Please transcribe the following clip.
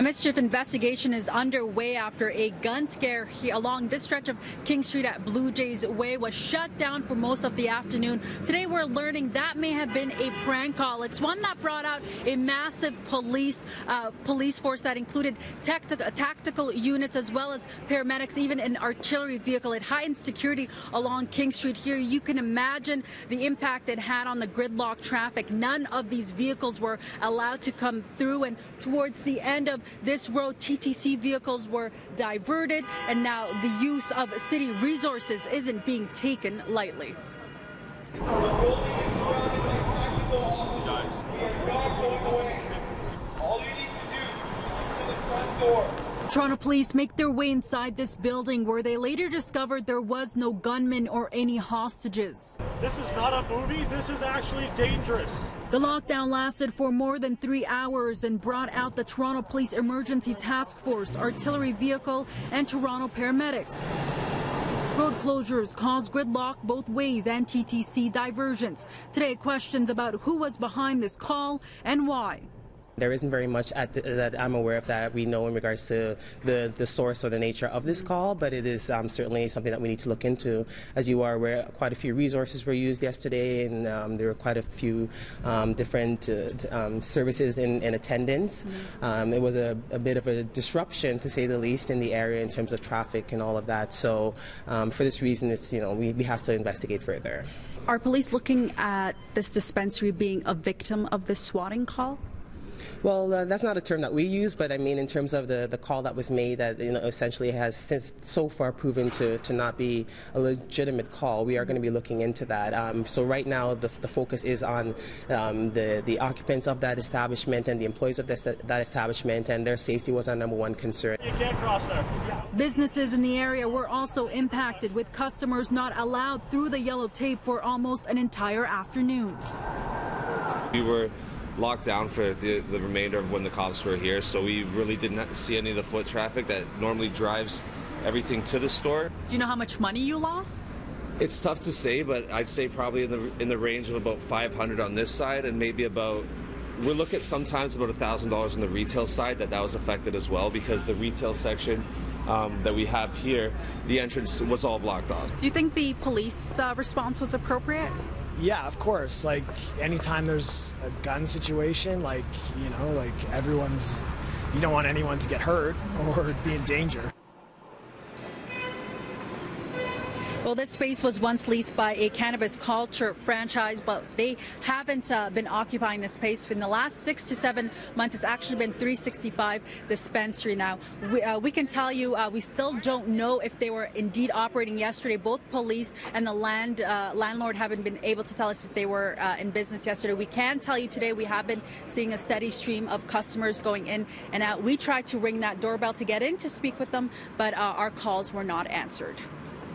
A mischief investigation is underway after a gun scare along this stretch of King Street at Blue Jays Way was shut down for most of the afternoon. Today we're learning that may have been a prank call. It's one that brought out a massive police force that included tactical units as well as paramedics, even an artillery vehicle. It heightened security along King Street here. You can imagine the impact it had on the gridlock traffic. None of these vehicles were allowed to come through, and towards the end of this road, TTC vehicles were diverted, and now the use of city resources isn't being taken lightly. Toronto police make their way inside this building where they later discovered there was no gunman or any hostages. This is not a movie, this is actually dangerous. The lockdown lasted for more than 3 hours and brought out the Toronto Police Emergency Task Force, artillery vehicle, and Toronto paramedics. Road closures caused gridlock both ways and TTC diversions. Today, questions about who was behind this call and why. There isn't very much that I'm aware of that we know in regards to the source or the nature of this call, but it is certainly something that we need to look into. As you are aware, quite a few resources were used yesterday, and there were quite a few different services in attendance. It was a bit of a disruption, to say the least, in the area in terms of traffic and all of that. So for this reason, it's, we have to investigate further. Are police looking at this dispensary being a victim of this swatting call? Well, that's not a term that we use, but I mean in terms of the call that was made that essentially has since so far proven to not be a legitimate call. We are going to be looking into that. So right now the focus is on the occupants of that establishment and the employees of that establishment, and their safety was our #1 concern. You can't cross there. Businesses in the area were also impacted, with customers not allowed through the yellow tape for almost an entire afternoon. We were locked down for the remainder of when the cops were here, so we really didn't see any of the foot traffic that normally drives everything to the store. Do you know how much money you lost? It's tough to say, but I'd say probably in the range of about $500 on this side, and maybe we're looking at sometimes about $1,000 on the retail side that was affected as well, because the retail section that we have here, the entrance was all blocked off. Do you think the police response was appropriate? Yeah, of course. Like, anytime there's a gun situation, like everyone's, you don't want anyone to get hurt or be in danger. Well, this space was once leased by a cannabis culture franchise, but they haven't been occupying this space for the last 6 to 7 months. It's actually been 365 dispensary now. We can tell you we still don't know if they were indeed operating yesterday. Both police and the landlord haven't been able to tell us if they were in business yesterday. We can tell you today we have been seeing a steady stream of customers going in and out. We tried to ring that doorbell to get in to speak with them, but our calls were not answered.